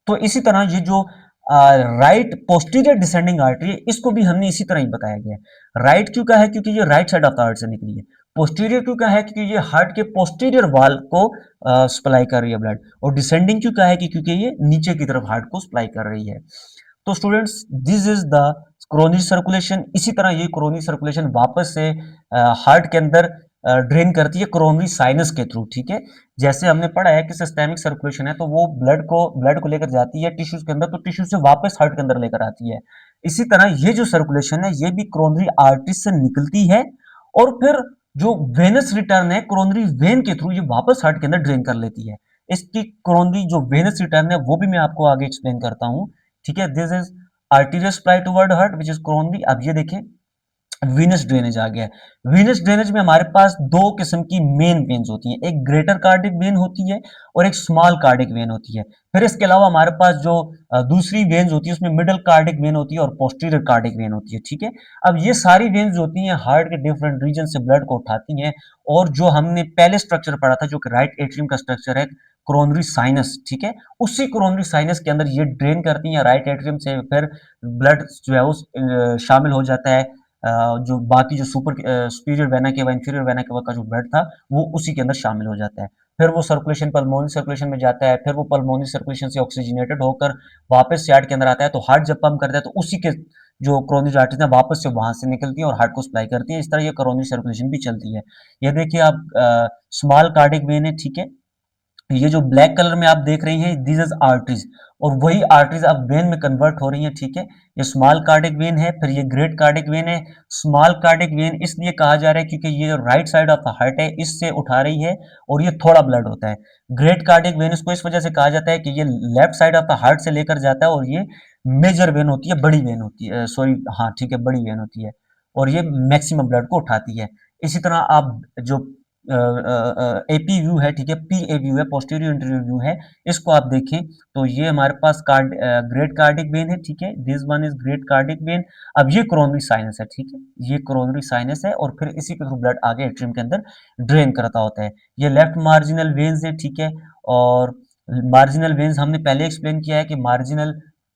तो इसी तरह ये जो राइट पोस्टीरियर डिसेंडिंग आर्टरी है इसको भी हमने इसी तरह ही बताया गया है। राइट क्यों कहा है? क्योंकि ये right side of the heart से निकली है। पोस्टीरियर क्यों कहा है? क्योंकि ये हार्ट के पोस्टीरियर वाल को सप्लाई कर रही है ब्लड। और डिसेंडिंग क्यों कहा है? क्योंकि ये नीचे की तरफ हार्ट को सप्लाई कर रही है। तो students, this is the coronary circulation. इसी तरह ये कोरोनरी सर्कुलेशन वापस से हार्ट के अंदर ड्रेन करती है कोरोनरी साइनस के थ्रू, ठीक है। जैसे हमने पढ़ा है कि सिस्टेमिक सर्कुलेशन है तो वो ब्लड को लेकर जाती है टिश्यूज के अंदर, तो टिश्यू से वापस हार्ट के अंदर लेकर आती है। इसी तरह ये जो सर्कुलेशन है ये भी कोरोनरी आर्टरीज से निकलती है और फिर जो वेनस रिटर्न है कोरोनरी वेन के थ्रू ये वापस हार्ट के अंदर ड्रेन कर लेती है। इसकी कोरोनरी जो वेनस रिटर्न है वो भी मैं आपको आगे एक्सप्लेन करता हूँ, ठीक है। This is arterial supply toward heart which is coronary. अब ये देखें, वीनस ड्रेनेज आ गया है। वीनस ड्रेनेज में हमारे पास दो किस्म की मेन वेन्स होती हैं, एक ग्रेटर कार्डिक वेन होती है और एक स्मॉल कार्डिक वेन होती है। फिर इसके अलावा हमारे पास जो दूसरी वेन्स होती है उसमें मिडल कार्डिक वेन होती है और पोस्टीरियर कार्डिक वेन होती है, ठीक है। अब ये सारी वेन्स होती हैं हार्ट के डिफरेंट रीजन से ब्लड को उठाती हैं। और जो हमने पहले स्ट्रक्चर पढ़ा था जो कि राइट एट्रियम का स्ट्रक्चर है, कोरोनरी साइनस, ठीक है, उसी कोरोनरी साइनस के अंदर ये ड्रेन करती हैं राइट एट्रियम से। फिर ब्लड जो है उस शामिल हो जाता है जो बाकी जो सुपीरियर वेना के व इंफीरियर वेना के का जो ब्लड था वो उसी के अंदर शामिल हो जाता है। फिर वो सर्कुलेशन पल्मोनरी सर्कुलेशन में जाता है, फिर वो पल्मोनरी सर्कुलेशन से ऑक्सीजनेटेड होकर वापस से हार्ट के अंदर आता है। तो हार्ट जब पंप करता है तो उसी के जो कोरोनरी आर्टरीज है वापस से वहां से निकलती है और हार्ट को सप्लाई करती है। इस तरह ये कोरोनरी सर्कुलेशन भी चलती है। ये देखिए आप, स्मॉल कार्डिक वेन है, ठीक है, ये जो ब्लैक कलर में आप देख रही हैं दिस इज आर्टरीज, और वही आर्टरीज अब वेन में कन्वर्ट हो रही हैं, ठीक है। ये स्मॉल कार्डिक वेन है, फिर ये ग्रेट कार्डिक वेन है। स्मॉल कार्डिक वेन इसलिए कहा जा रहा है क्योंकि ये जो right side of the heart है इससे उठा रही है और ये थोड़ा ब्लड होता है। ग्रेट कार्डिक वेन इसको इस वजह से कहा जाता है कि ये left side of the heart से लेकर जाता है और ये मेजर वेन होती है, बड़ी वेन होती है, सॉरी हाँ ठीक है, बड़ी वेन होती है और ये मैक्सिमम ब्लड को उठाती है। इसी तरह आप जो एपी व्यू है, ठीक है, पी ए व्यू है, पोस्टीरियर इंटीरियर व्यू है, इसको आप देखें तो ये हमारे पास ग्रेट कार्डिक वेन है, ठीक है, this one is great cardiac when. अब ये कोरोनरी साइनस है, ठीक है, ये कोरोनरी साइनस है और फिर इसी के थ्रू ब्लड आगे एट्रियम के अंदर ड्रेन करता होता है। ये लेफ्ट मार्जिनल वेन्स है, ठीक है, और मार्जिनल वेन्स हमने पहले एक्सप्लेन किया है कि मार्जिनल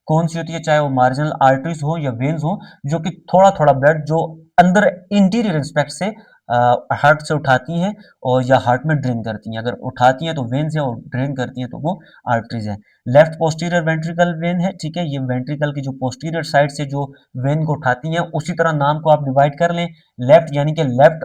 कौन सी होती है, चाहे वो मार्जिनल आर्टरीज हो या वेन्स हो, जो कि थोड़ा थोड़ा ब्लड जो अंदर इंटीरियर एस्पेक्ट से हार्ट से उठाती हैं और या हार्ट में ड्रेन करती हैं। अगर उठाती हैं तो वेन्स है और ड्रेन करती हैं तो वो आर्टरीज है। लेफ्ट पोस्टीरियर वेंट्रिकल वेन है, ठीक है, ये वेंट्रिकल की जो पोस्टीरियर साइड से जो वेन को उठाती हैं, उसी तरह नाम को आप डिवाइड कर लें। लेफ्ट यानी कि लेफ्ट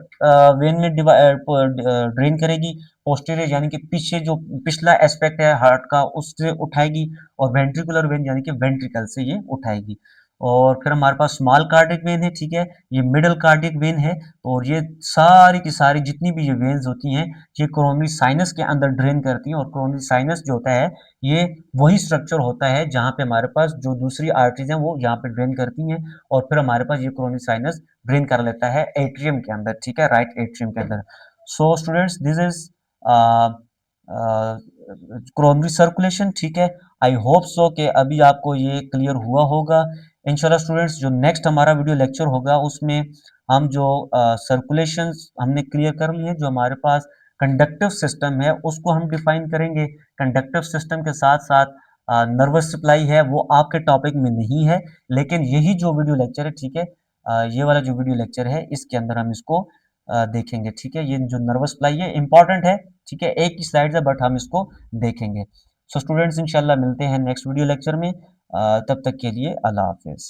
वेन में ड्रेन करेगी, पोस्टीरियर यानी कि पीछे जो पिछला एस्पेक्ट है हार्ट का उससे उठाएगी, और वेंट्रिकुलर वेन यानी कि वेंट्रिकल से ये उठाएगी। और फिर हमारे पास स्मॉल कार्डिक वेन है, ठीक है, ये मिडल कार्डिक वेन है, और ये सारी की सारी जितनी भी ये वेन्स होती हैं ये कोरोनरी साइनस के अंदर ड्रेन करती हैं। और कोरोनरी साइनस जो होता है ये वही स्ट्रक्चर होता है जहाँ पे हमारे पास जो दूसरी आर्टरीज हैं वो यहाँ पे ड्रेन करती हैं, और फिर हमारे पास ये कोरोनरी साइनस ड्रेन कर लेता है एट्रियम के अंदर, ठीक है, राइट एट्रियम के अंदर। So students this is coronary circulation, ठीक है। आई होप सो कि अभी आपको ये क्लियर हुआ होगा। इंशाल्लाह स्टूडेंट्स जो नेक्स्ट हमारा वीडियो लेक्चर होगा उसमें हम जो सर्कुलेशंस हमने क्लियर कर लिए, जो हमारे पास कंडक्टिव सिस्टम है उसको हम डिफाइन करेंगे। कंडक्टिव सिस्टम के साथ साथ नर्वस सप्लाई है वो आपके टॉपिक में नहीं है, लेकिन यही जो वीडियो लेक्चर है, ठीक है, ये वाला जो वीडियो लेक्चर है इसके अंदर हम इसको देखेंगे, ठीक है। ये जो नर्वस सप्लाई है इंपॉर्टेंट है, ठीक है, एक ही स्लाइड है बट हम इसको देखेंगे। सो स्टूडेंट्स इंशाल्लाह मिलते हैं नेक्स्ट वीडियो लेक्चर में, तब तक के लिए अल्लाह हाफिज।